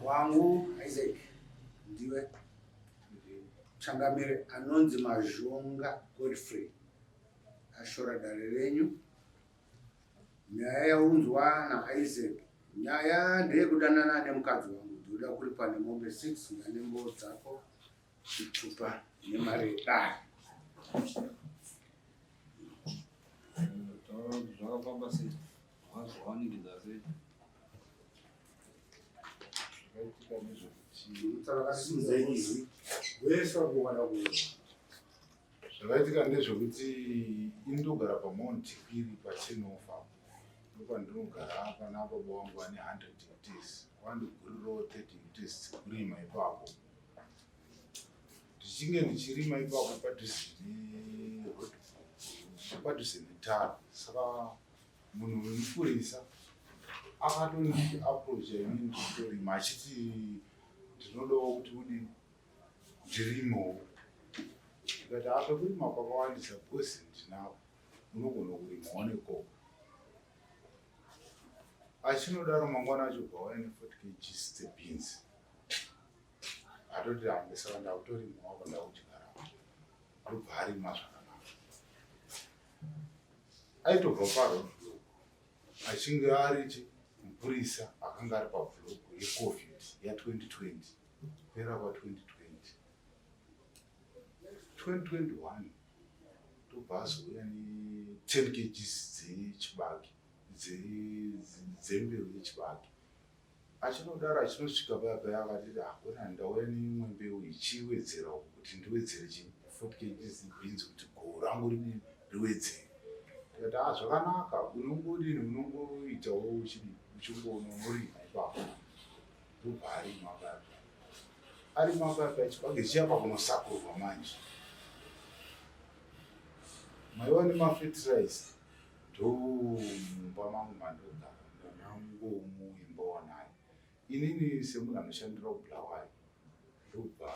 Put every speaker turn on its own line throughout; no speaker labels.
wangu Isaac ndiwe changamire anonzi Mazhonga Godfrey ashora dare renyu. Nyaya yaunzwa naIsaac, nyaya ndeyekudanana nemukadzi wangu, ndoda kuripa nemombe 6 nanembo dzako chitupa nemari yedare.
Zvakafamba sei? Wazowanikidza sei?
Zvakaitika nezvekuti utsarakasimuzei izvi wese wakuwana kuona.
Zvakaitika ndezvekuti indogara paMount Kwiri pachinofa. Ndopandinogara pana baba wangu ane 100 hectares. Wandogurirawo 30 hectares kurima ipapo. Ndichinge ndichirima ipapo padhuze netara. Saka munhu wemupurisa akatoni approach inini ndichitorima achiti ndinodawo kuti ndirimewo. Ndikati apa kurima kwakawandisa because ndinawo unogona kurimawo nekoko. Achinodaro mangwana achobva wauya ne 40 kg dzebeans. Atoti hambe saka ndakutorimawo kwanda kuchigara. Ndobva arima zvakanaka. Aitobva paro achinge ari mupurisa akanga ari pabhuloku yeCovid ya2020 kupera kwa2020. 2021 ndobva azouya ne10 kg dzechibage dzembeu yechibage. Achinodaro achinosvika paya paya akati hakuna ndauya neimwe mbeu ichiwedzera uku kuti ndiwedzere 40 kg beans kuti gou rangu riwedzere. Ndikati zvakanaka, unongodini unongoitawo uchingoona murima ipapo. Ndobva arima paya. Arima paya chibage chiyapa kunosakurwa manje. Maiwa nemafertilizer ndomumba mangu mandogara nanangomu imba wanayo. Inini semunhu anoshandira kuBulawayo ndobva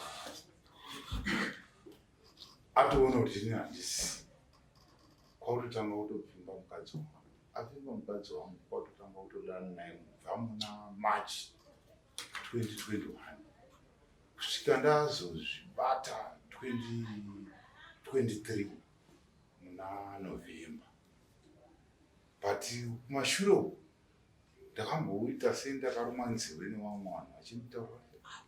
atoona kuti ini handisi. Kwakutotanga kutopfimba mukadzi wangu. Apfimba mukadzi wangu kwakutotanga kutodana naye kubva muna March 2021 kusvika ndazozvibata 2023 muna November. But kumashure ndakamboita sendakarumwa nzeve nevamwe vanhu vachinditaura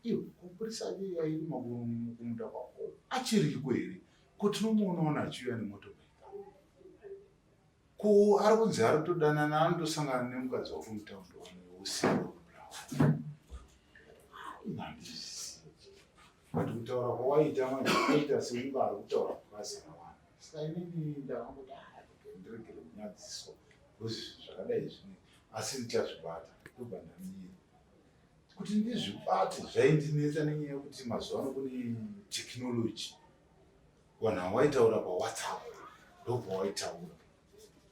iwe kupurisa airima kumunda kwako achiriko here ko tinomoonawo nachiuya nemotokari ko ari kunzi ari kutodanana anotosangana nemukadzi wako mutaundi usiku inhandizii but kutaura kwawaita manje aita semunhu ari kutaura kwakasiyana vanhu. Saka inini ndakamboti ndiregere kunyadziswa because zvakadai zvine asi ndichazvibata ndobva ndamira kuti ndizvibate. Zvaindinetsa nenyaya yekuti mazuva ano kune tekinoloji. Wanhu waitaura paWhatsApp ndobva waitaura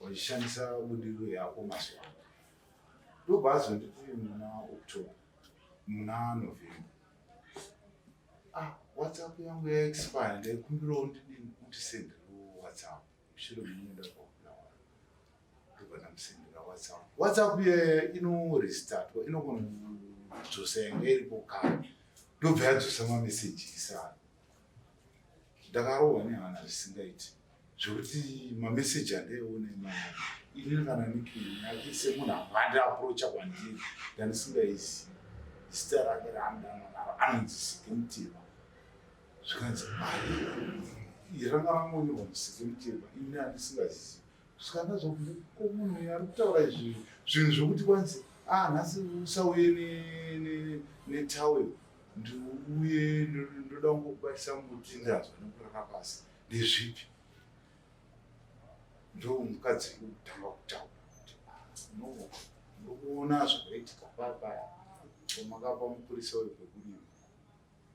wachishandisa budiriro yako mazuva ano. Ndobva azonditi muna October muna November WhatsApp yangu yaexpire ndaikumbirawo ndisendero WhatsApp mushure munoenda kwaBulawayo. Ndobva ndamusendera WhatsApp inorestartwa inogona kudzosa yanga iripo kare ndobva yadzosa mameseji isana. Ndakarohwa nehana zvisingaiti zvokuti mameseji andaiona inini kana nikini semunhu angandiaprocha kwandiri ndandisingaizivi zita rake raanodana naro anonzi Sikemutema. Zvikanzi ranga rangonyorwa muSikemutema ini handisingazivi. Kusvika ndazvakuti ko munhu uyu ari kutaura zvinhu zvokuti kwanzi nhasi usauye netawel ndiuye ndoda kungokubatisa muti ndanzwa nekurara pasi ndezvipi. Ndomukadzi kutanga kutaura kuti ndokuona zvakaitika paya pamakapa mupurisa wepekurima.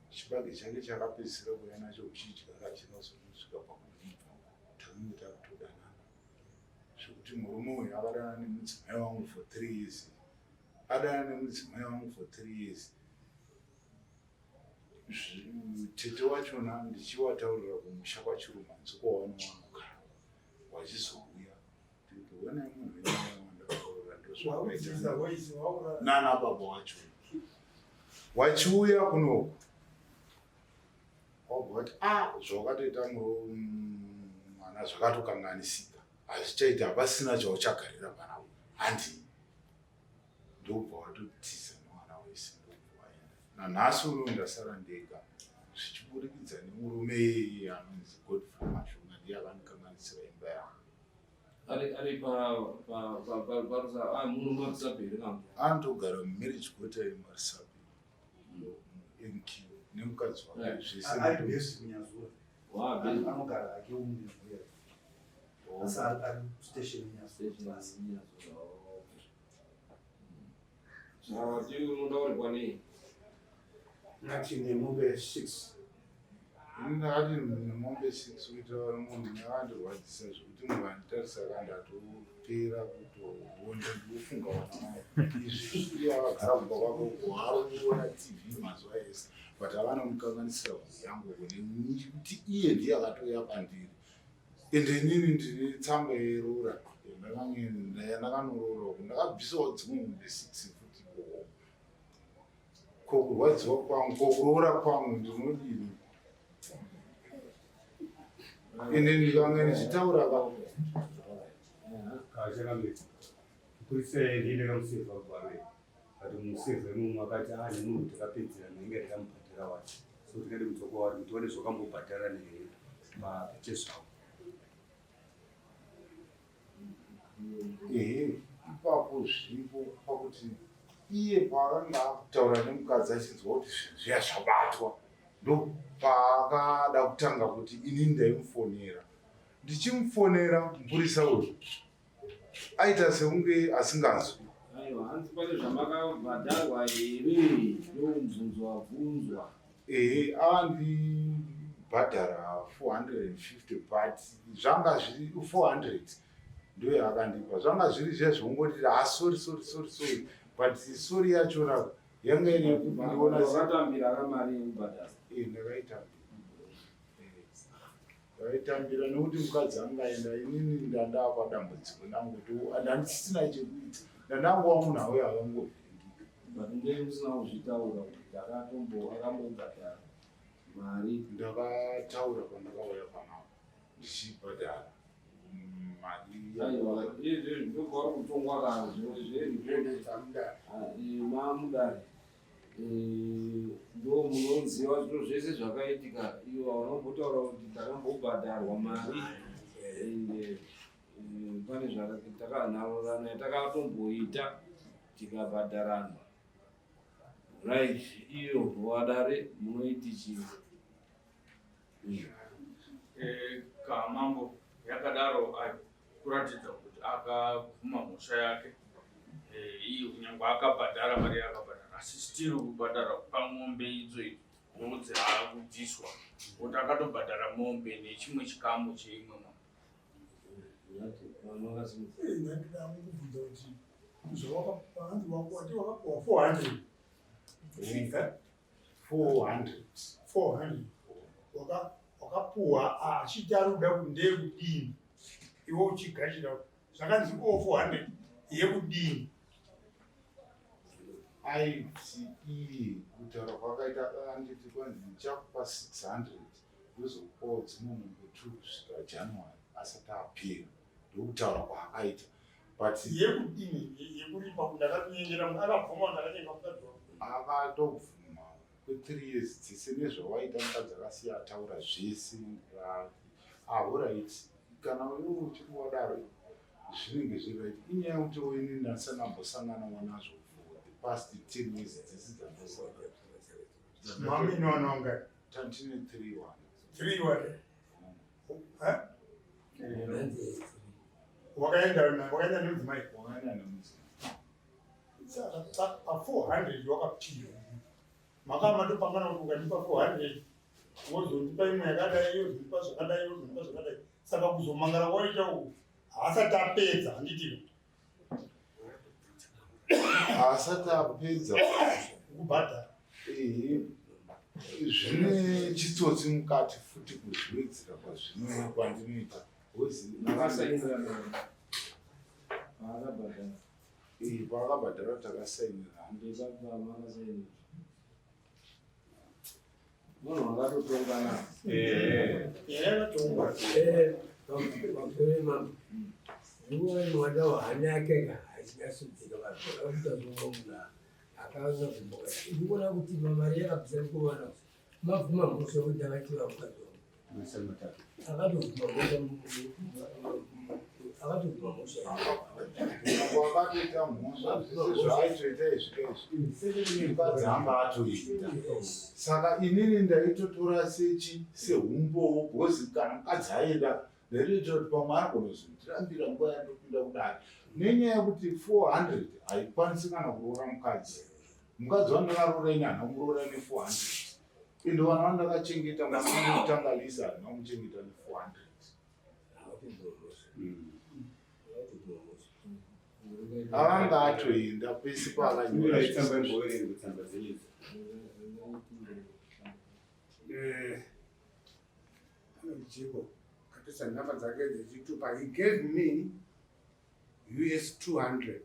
Chibage chake chakapedzisira kuuya nacho kuchidyara chinozosvika pakurima tanenge takutodanana zvokuti murume uyu akadana nemudzimai wangu for 3 years. Adana nemudzimai wangu for 3 years. Tete wachona ndichiwataurira kumusha kwaChirumanzi kwawanogara wachizouya ndikuona munhu ndozvakaita nana baba wacho wachiuya kunoku wabva kuti zvawakatoita mwana zvakatokanganisika, hazvichaita hapasina chauchagarira panapa handi, ndobva watotiza nemwana wese ndobva waenda. Nanhasi uno ndasara ndega zvichiburikidza nemurume anonzi Godfrey Mashonga, ndiye akandikanganisira imba yangu.
ari munhumadzisabereka
anotogara mumarriage quarter yeMarisapi MQ nemukadzi wake zvese
ari besi kunyazura anogara ake umuzvuyera asi ari station nyazura.
unodaurikwa nei?
Ngati nemombe 6
ndakati nemombe 6 kuita munhu nevandirwadzisa zvokuti munhu anditarisa kandatopera kutoonda ndiofunga wana izvi iye akagara kumba kwako haroona TV mazuva ese but avanomukanganisira yangu kuti iye ndiye akatoya pandiri ende inini ndine tsamba yerora ndakanorodwa ndakabvisawo dzimwe mombe 6 futi kokurwadziwa kwangu kokuroora kwangu ndinodini ende ndikange ndichitaura
Mupurisa ndiye ndakamusevha gware kuti musevha mumwe akati nemunhu takapedzera nenge takamubhadhara wacho, so tikade kudzoka wari kuti tione zvakambobhadhara mapete zvavo.
ipapo zviripo pakuti iye paakanga akutaura nemukadzi achinzwa kuti zvinhu zviya zvabatwa ndo paakada kutanga kuti ini ndaimufonera. Ndichimufonera Mupurisa uyu aita sekunge asinganzwi.
Aiwa, hanzi pane zvamakabhadharwa here ndomubvunzo wabvunzwa.
Andibhadhara 450 but zvanga zviri 400 ndo yakandipa. Zvanga zviri zvezvongoti sorry but sorry yachona yanga ine kundiona
wakatambira kamari yekubhadhara.
Ndaitambira nekuti mukadzi angaenda inini ndandaa padambudziko nangu kuti handisisina chekuita ndandangowa munhu auya akangovhengika.
But ndenge musina kuzvitaura kuti akambobhadhara mari.
Ndakataura pandakauya panapa ndichibhadhara mari.
Aiwa, izvi ndobva wari kutongwa kana mamudare ndo munoziva zviro zvese zvakaitika. Ivo vanombotaura kuti takambobhadharwa mari ende pane nhaurirano yatakatomboita tikabhadharana. Right, iyo wadare munoiti chii?
raMambo yakadaro kuratidza kuti akabvuma mhosva yake, iye kunyangwe akabhadhara mari yakabhadhara asi still kubhadhara pamombe idzoidzi nodzi akudhiswa kuti akatobhadhara mombe nechimwe chikamu cheimwe
ndandida mukubvunza kuti zvawakanzi wakapuwa 400 wakapuwa achiti aruda kuti ndeyekudini iwe uchigashira zvakanzi 400 yekudini.
Aiti iye kutaura kwakaita anditi kwanzi ndichakupa 600 ndozokupawo dzimwe mombe 2 kusvika January asati apera ndokutaura kwaakaita. But
yekudini yekulipa ndakakunyengera akabvuma ndakatenga mukadzi wako
akatobvuma kwe3 years dzese nezvawaita mukadzi akasiya ataura zvese alright kana iwe uchiri wadaro zvinenge zviright. Inyaya yekuti ini ndasanambosangana nazvo past 10 years dzese dzambosangana.
mami nononga
Tantine 3-1
wakaenda nemudzimai
wakaenda nemudzimai.
saka pa 400 wakapira makamandopangana kuti ukanipa 400 wozondipa imwe yakadai yozondipa zvakadai saka kuzomangara waita uku haasati apedza handiti
asati apedza
kubhadhara.
Zvine chitsotsi mukati futi kuzviwedzera kwazvino kwandinoita paakabhadhara takasainirana
munhu akatotongana
Rumwe mwana wahana yake haisingasudzika vatotazomuna akaanza kumboka ndikuona kuti mamari yakabvisa kuwana mabvuma mhosva kuti akativa mukadzi akatobvuma mhosva
wakatoita mhosva zvese zvaaitoita izvikaizvi mukadzi anga atoita. Saka inini ndaitotora sehumbowo bhozi kana mukadzi aenda ndaitoita kuti pamwe anogonozi ndirambira nguva yandopinda kudari nenyaya yekuti 400 haikwanisi kana kuroora mukadzi. Mukadzi wandakaroora ini hana muroora ne400 ende vana vandakachengeta mwana wekutangalisa handina kumuchengeta ne400. Avanga atoenda pese paakanyora
number dzake dzechitupa. He gave me US 200.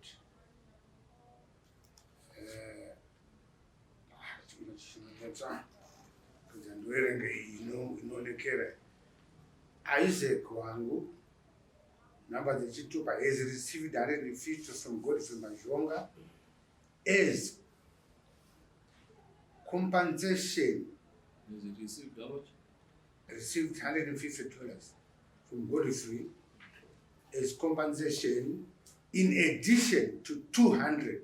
Inonekera Isaac wangu number dzechitupa has received 150 from God from Mazhonga as compensation. Received $150 from Godfrey as compensation in addition to 200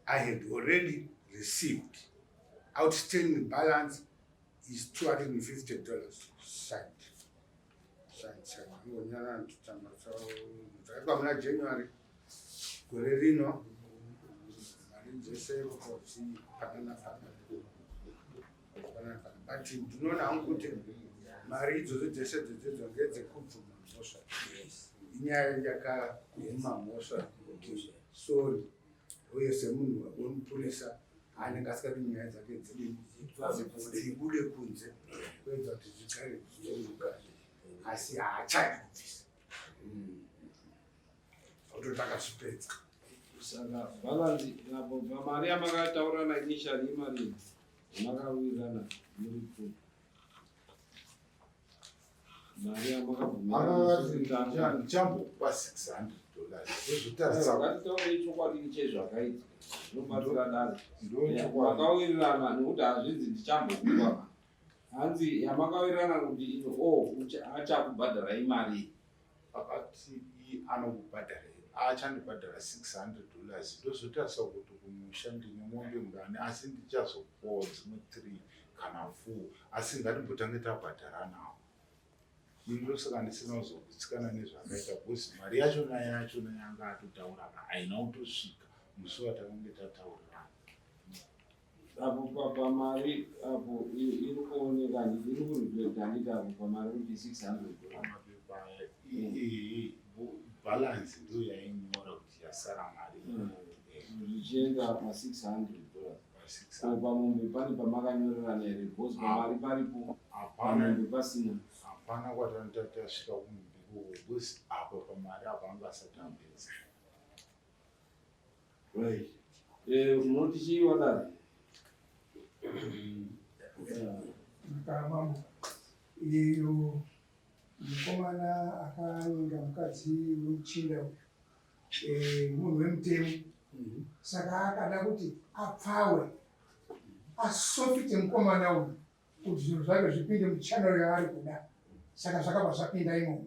I had already received. Outstanding balance is $250. Signed. Signed. January. Gorerino. But do not know mari idzodzo dzese dzedzo ngedzekubvuma mhosva inyaya yakaguma mhosva sorry uye semunhu wemupurisa anenge asikati nyaya dzake dzibude kunze kuedza kuti zvigare zvichiruka asi haachadi kubvisa autotaka zvipedza.
Saka balansi apo pamari yamakataurana initially imari makawirirana muri ku mari yamakabvuma
ndichambokupa $600
zvozvitarisakataurei chokwadi chezvakaita zvinobatsira dare makawirirana nekuti hazvinzi ndichambokupa hanzi yamakawirirana kuti ino achakubhadhara imari
akati anokubhadhara achandibhadhara $600 ndozotarisa kuti kumusha ndine mombe ngani asi ndichazopuwawo dzimwe 3 kana 4 asi ngatimbotange tabhadhara nawo. Indosaka ndisina kuzogutsikana nezvakaita bhosi mari yachona yanga atotaura haina kutosvika musi watakange tataurirana.
Apo pamari apo iri kuoneka iri kuriflecta nditapo pamari kuti $600
mapepa balance ndo yainyora kuti yasara mari
zvichienda pa$600 pamombe pane pamakanyorerana here bhosi pamari paripo pamombe pasina
hapana kwatantasvika kumumbi bhosi apo pamari apo anga asatambedza.
Munoti chiiwa dare
raMambo iyo mukomana akaninga mukadzi wemuchinda munhu wemutemo saka akada kuti apfawe asofite mukomana uyu kuti zvinhu zvake zvipinde muchanero yaari kuda saka zvakabva zvapinda imomo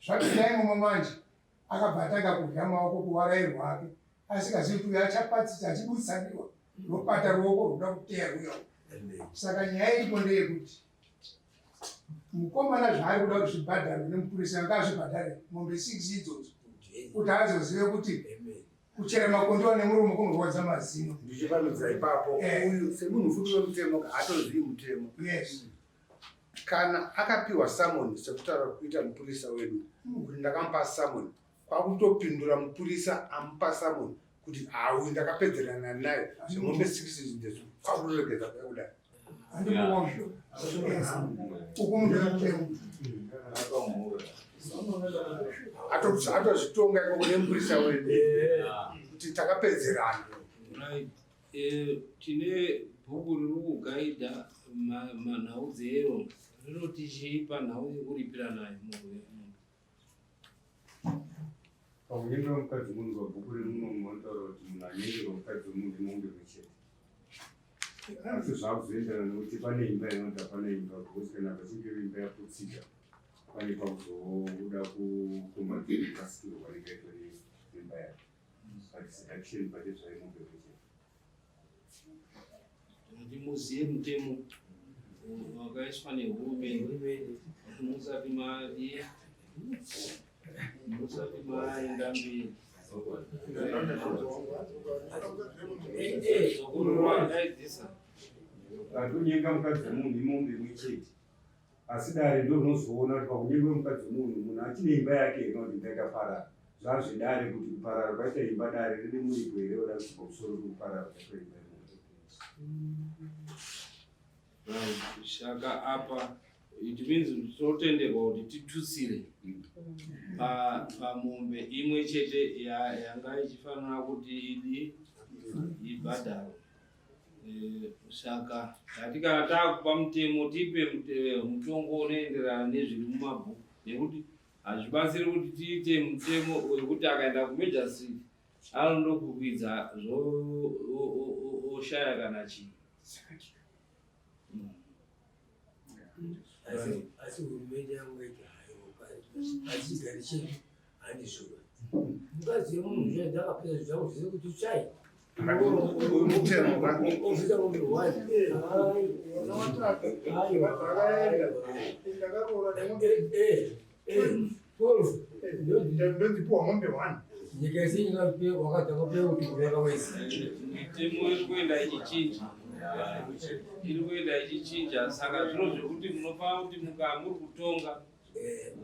zvapinda imomo manje akabva atanga kudya maoko kuwarairwa ake asikazivi kuti uyo achapatsisa achibutsaniwa ropata ruoko ruda kuteya uyo. Saka nyaya iripo ndeyekuti mukomana zvaari kuda kuti zvibhadharwe nemupurisa ngazvibhadhare mombe 6 idzodzo kuti azozive kuti kuchera makondiwa nemuromo kunorwadza mazino.
Ndichipamidza ipapo uyu semunhu futi wemutemo haatozivi mutemo.
Yes.
Kana akapiwa samoni sekutaura kuita mupurisa wedu kuti ndakamupa samoni kwakutopindura mupurisa amupa samoni kuti uyu ndakapedzerana naye zvemombe 6 idzodzo kwakutoregedza kudai.
Handikuwozvo. Uku munhu wemutemo.
Atozvitonga iko kune mupurisa wedu kuti takapedzerana.
tine bhuku riri kugaidha manhau dzero rinoti chipa nhau yekuripira nayo
pakunyenge mukadzi munhu pabhuku rinotaura kuti munhu anyengera mukadzi wemunhu imombe mwechete. Asi zvakuzoendana nekuti pane imba inonda pane imba because kana pachinge imba yaputsika pane pakuzoda kumapasikirwa rengaitwa neimba yake but seduction pate zvaimombe mwechete.
kuti muziye mutemo wakaiswa nehurumende musati maenda mberi
atonyenga mukadzi wemunhu imombe mwechete asi dare ndo rinozoona kuti pakunyenga mukadzi wemunhu munhu achine imba yake inoti imba yakaparara zvazvedare kuti kuparara kwaita imba dare rine muripo here oda kuti pamusoro pekuparara kwaita imba
shaka apa it means totenderwa kuti titutsire pamombe imwe chete yanga ichifanira kuti ibhadharwe. Saka kana takupa mutemo tipe mutongo unoenderana nezviri mumabhuku nekuti hazvibatsiri kuti tiite mutemo wekuti akaenda kumajistrate anondokukwidza oshaya kana chii.
Asi hurumende yangoita hayo achigari chedu handizuva mukadzi wemunhu zvinhu dzakapedza zvangu zvise kuti utsvai
ndodzipiwa mombe 1
nyika isi wakadzakapewa kuti kuveka wese
mitemo iri kuenda ichichinja saka zviro zvekuti munofanira kuti muri kutonga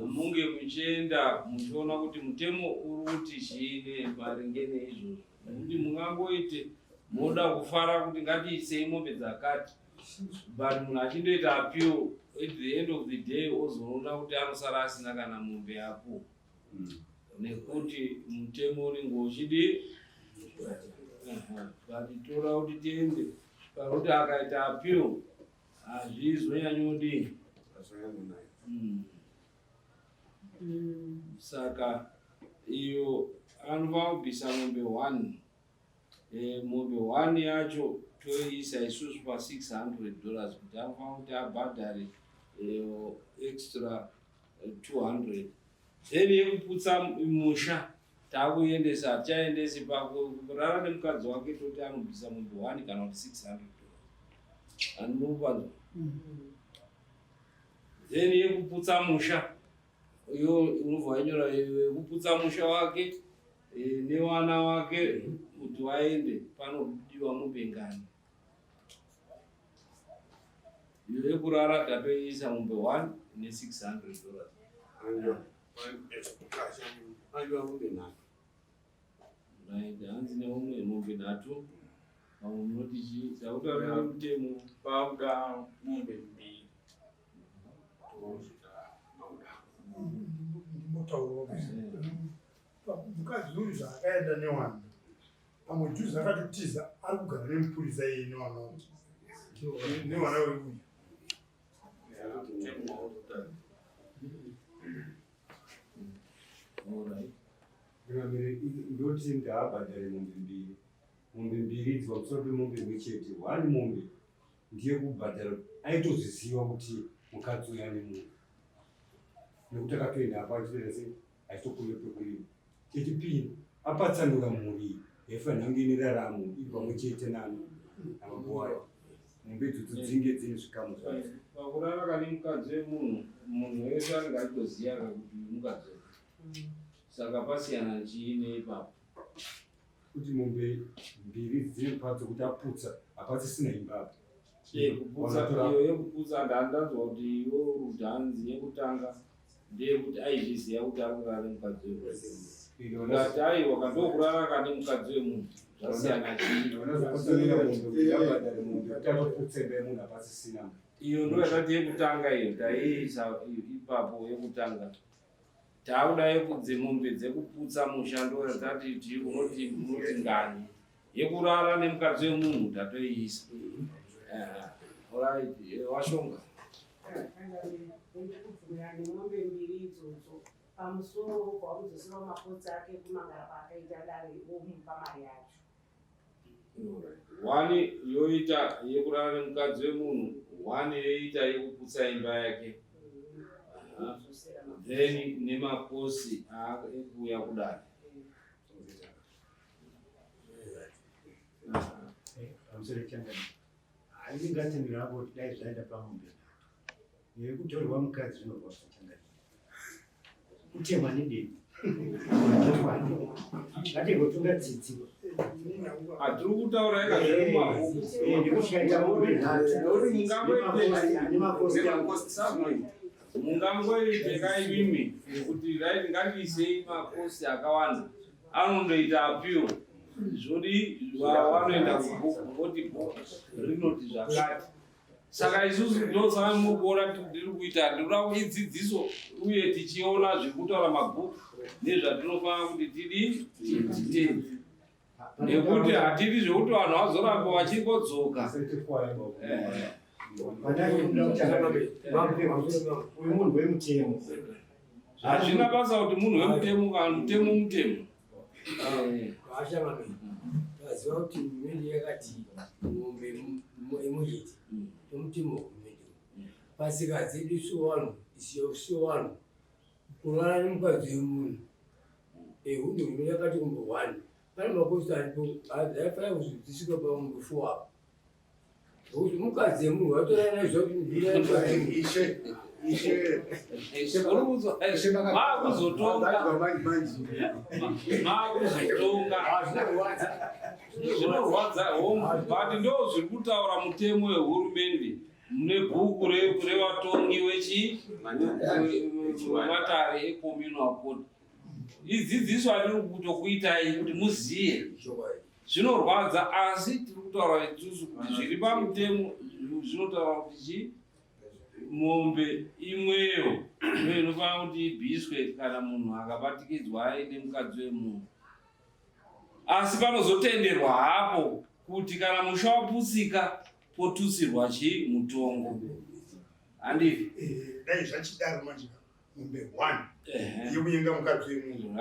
munge muchienda muchiona kuti mutemo uri kuti chiine maringe neizvozvo nekuti mungangoite moda kufara kuti ngatiisei mombe dzakati but munhu achindoita appeal at the end of the day ozoona kuti anosara asina kana mombe yapo nekuti mutemo unenge uchidi vatitora kuti tiende pakuti akaita appeal hazvizonyanyodii. Saka iyo anofanira kubvisa mombe 1 mombe 1 yacho toiisa isusu pa$600 kuti anofanira kuti abhadhare extra 200 then yekuputsa musha takuendesa hatichaendesi pakurara nemukadzi wake toti anobvisa mombe 1 kana kuti $600 anomupa then yekuputsa musha iyo unobva wanyora yekuputsa musha wake nevana wake kuti waende panodiwa mubengani. Iyo yekurara tatoiisa mombe 1 ne$600 hanzi neumwe mombe 3 vamwe munoti chii tautaura mutemo
pauda mombe 2
mukadzi uyu zvaakaenda newana pamwe juzi akatotiza ari kugara nemupurisa iye newana weuyu
ndoti ndaabhadhare mombe mbiri idzi pamusoro pemombe imwe chete. 1 mombe ndiye kubhadhara aitoziziva kuti mukadzi uya nemunhu nekuti akatoenda apa achitoita sei achitokulepekuliva. Chechipiri apatsanura mhuri yaifanira ine raramo iri pamwe chete namabowayo mombe idzodzi dzinge dzine zvikamu zvadzo.
Pakurara kane mukadzi wemunhu munhu wese anenge achitoziva kuti mukadzi saka pasiyana chiine ipapo
kuti mombe mbiri dzine patso kuti aputsa hapatisina imbapo
iyo yekuputsa ndandanzwa kuti iyo rudhanzi yekutanga ndeyekuti aizviziva kuti ari kurara nemukadzi wemunhu ngati aiwa kandokurara kane mukadzi wemunhu zvasiyana iyo ndo yakati yekutanga iyo taiisa ipapo yekutanga tauda yekudze mombe dzekuputsa mushando yatati unoti ngani yekurara nemukadzi wemunhu tatoiisa. Alright, washonga.
Kubvumira nemombe mbiri idzodzo pamusoro pauzosima makotsi ake kumangara paakaita dare omupa mari yacho.
Wani yoita yekurara nemukadzi wemunhu, wani yoita yekuputsa imba yake. Then nemakosi ekuuya kudare.
Handingatemera hapo kuti dai zvaenda pamumbe yekutorwa mukadzi zvinorwa zvachangani kutemwa nedeni atingotunga tsitsi
Atiri kutaura eka zviri mumabhuku
ndikushaita mombe
mungangoite kaimimi kuti right ngatiisei makosi akawanda anondoita appeal zvodi vanoenda kubhuku ngoti bhuku rinoti zvakati. Saka isusu ndosaka mukuona tiri kuita ndinoda idzidziso uye tichiona zvekutaura mabhuku nezvatinofanira kuti titende, nekuti hatidi zvekuti vanhu vazoramba vachingodzoka.
munhu wemutemo
Hazvina basa kuti munhu wemutemo kana mutemo.
Vaziva kuti hurumende yakati mombe imuchiti nomutemo wehurumende. Pasika dzedu vanhu isiyo vanhu kurara nemukadzi wemunhu hunde hurumende yakati kumbe 1 pane makosi aripo aifanira kuzodzisika pamumbe 4 apo nokuti mukadzi wemunhu watorana naizvo kuti
Zvinorwadza but ndo zviri kutaura mutemo wehurumende mune bhuku revatongi wematare ecommunal code. Idzidziso atiri kutokuitai kuti muziye zvinorwadza, asi tiri kutaura isusu kuti zviri pamutemo zvinotaura kuti mombe imweyo ndiyo inofanira kuti ibviswe kana munhu akabatikidzwa aine mukadzi wemunhu. Asi panozotenderwa hapo kuti kana musha wapusika potutsirwa mutongo. Handivi?
Dai zvachidaro manje mombe 1 yekuyenga mukadzi wemunhu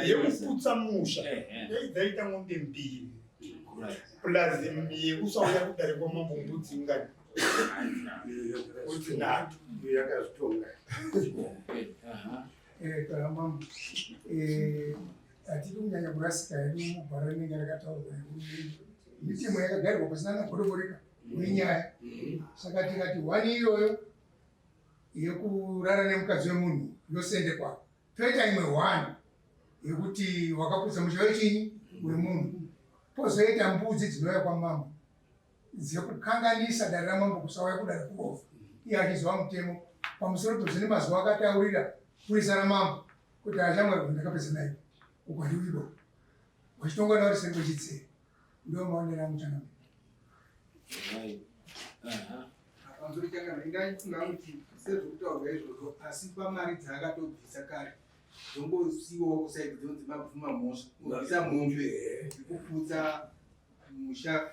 yekuputsa musha yaidzaita mombe 2 plus yekusauya kudare kwamambo mbudzi ngani kuti nhatu
yakazvitonga.
raMambo hatidi kunyanya kurasika hedu mugwara rinenge rakataurwa nehurumende. Mitemo yakagarirwa pasina nagodobodeka wenyaya. Saka tikati 1 iyoyo yekurara nemukadzi wemunhu yosende kwako. Toita imwe 1 yekuti wakaputsa musha wechinyi wemunhu. Pozoita mbudzi dzinouya kwaMambo dzekukanganisa dare raMambo kusauya kudare kurofa. Iye achiziva mutemo pamusoro pezvine mazuva akataurira Mupurisa raMambo kuti ashamwari ndakapedza naye ukwadiulibo wachitongwa nauri seri kwechitsere. Ndo maonera muchana
Pamusoro chakana ingafunga kuti sezvokutaurwa izvozvo asi pamari dzaakatobvisa kare dzongosiyiwawo kusaidzi dzinonzi mabvuma-mhosva kubvisa mombe yekuputsa musha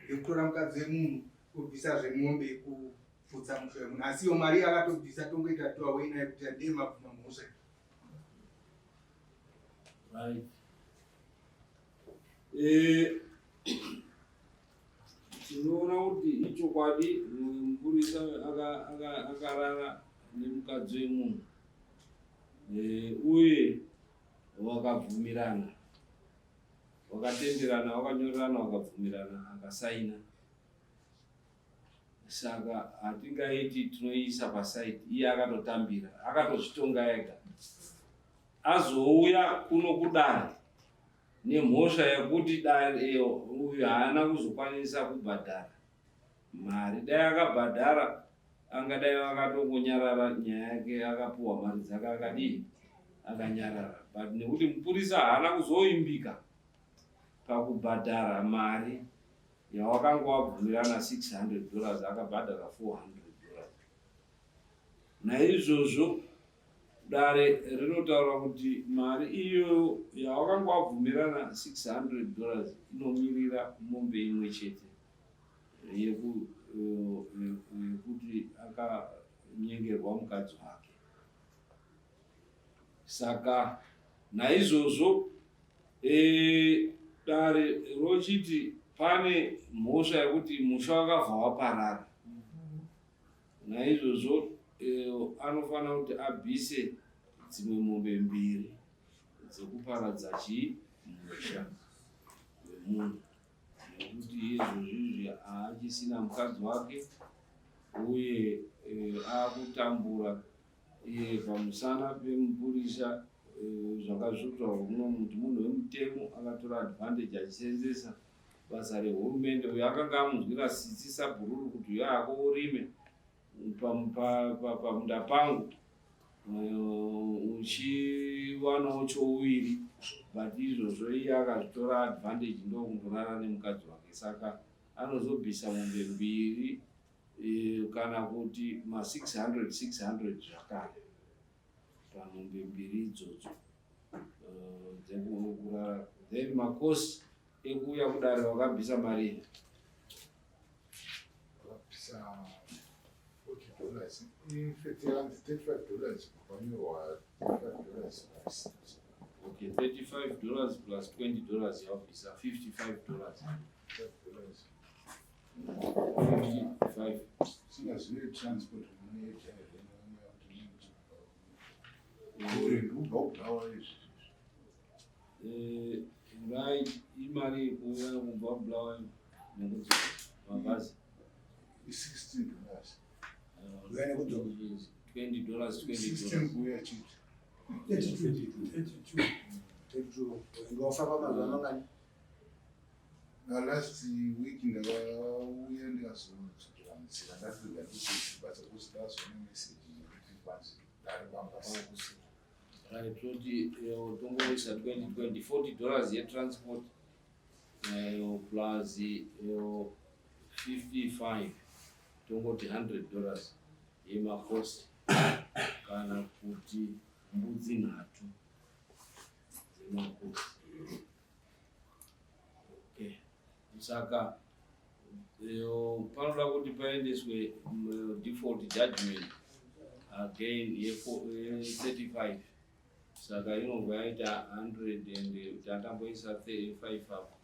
yekutora mukadzi wemunhu kubvisa zvemombe kuputsa musha wemunhu, asiwo mari akatobvisa tongoita toawena yekuti ndiye mabvuma-mhosva.
Tinoona kuti ichokwadi Mupurisa akarara nemukadzi wemunhu uye wakabvumirana, wakatenderana, wakanyorerana, wakabvumirana, akasaina. Saka hatingaiti tinoisa pasaiti, iye akatotambira, akatozvitonga ega. Azouya kuno kudare nemhosva yekuti dare uyu haana kuzokwanisa kubhadhara mari. Dai akabhadhara angadai akatongonyarara nyaya yake, akapuwa mari dzake akadii, akanyarara. But nekuti Mupurisa haana kuzoimbika pakubhadhara mari yawakanga wabvumirana $600 akabhadhara $400. Naizvozvo dare rinotaura kuti mari iyo yawakanga wabvumirana $600 inomirira mombe imwe chete yekuti akanyengerwa mukadzi wake. Saka naizvozvo dare rochiti pane mhosva yekuti musha wakabva waparara. Naizvozvo anofanira kuti abvise dzimwe mombe 2 dzekuparadza musha wemunhu, nekuti izvozvizvi haachisina mukadzi wake uye akutambura pamusana pemupurisa. Zvakazvutaurwa muno kuti munhu wemutemo akatora advantage achisenzesa basa rehurumende. Uyo akanga amunzwira tsitsi sabhururu kuti uyo hako urime pamunda pangu uchiwanawo chouviri, but izvozvo iye akazvitora advantage ndokundorara nemukadzi wake. Saka anozobvisa mombe 2 kana kuti ma600 zvakare pamombe 2 idzodzo dzekukurara. Then makosi ekuuya kudare wakabvisa mari
$35 kwakanyorwa $35.
Okay, $35 plus $20 yawabvisa $55. $55.
Singazvive transport
right, imari yekuuya kubva kubulawayo nekuti mabhazi
$16.
$20.
Kuya chiti.
32 ngofamba mazuva mangani?
Last week ndakauya ndikazodzoramisira ndatoda kuchibasa kuti ndazone message yekuti kwanzi ndari pambasi.
Right, toti tongoisa $40 yetransport plus 55 tongoti $100 yemakosi kana kuti mbudzi 3 dzemakosi. Okay, saka panoda kuti paendeswe default judgment again ye35. Saka inobva yaita 100 and takamboisa 35 apo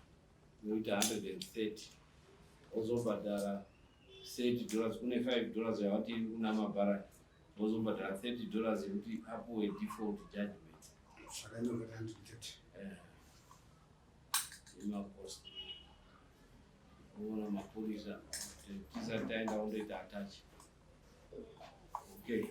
yoita 130. Ozobhadhara $30 kune $5 yawati kuna mabhara, ozobhadhara $30 yekuti apuwe default judgment.
Saka inobva 130.
Imakost ona mapurisa tisati taenda kundoita attach. Okay.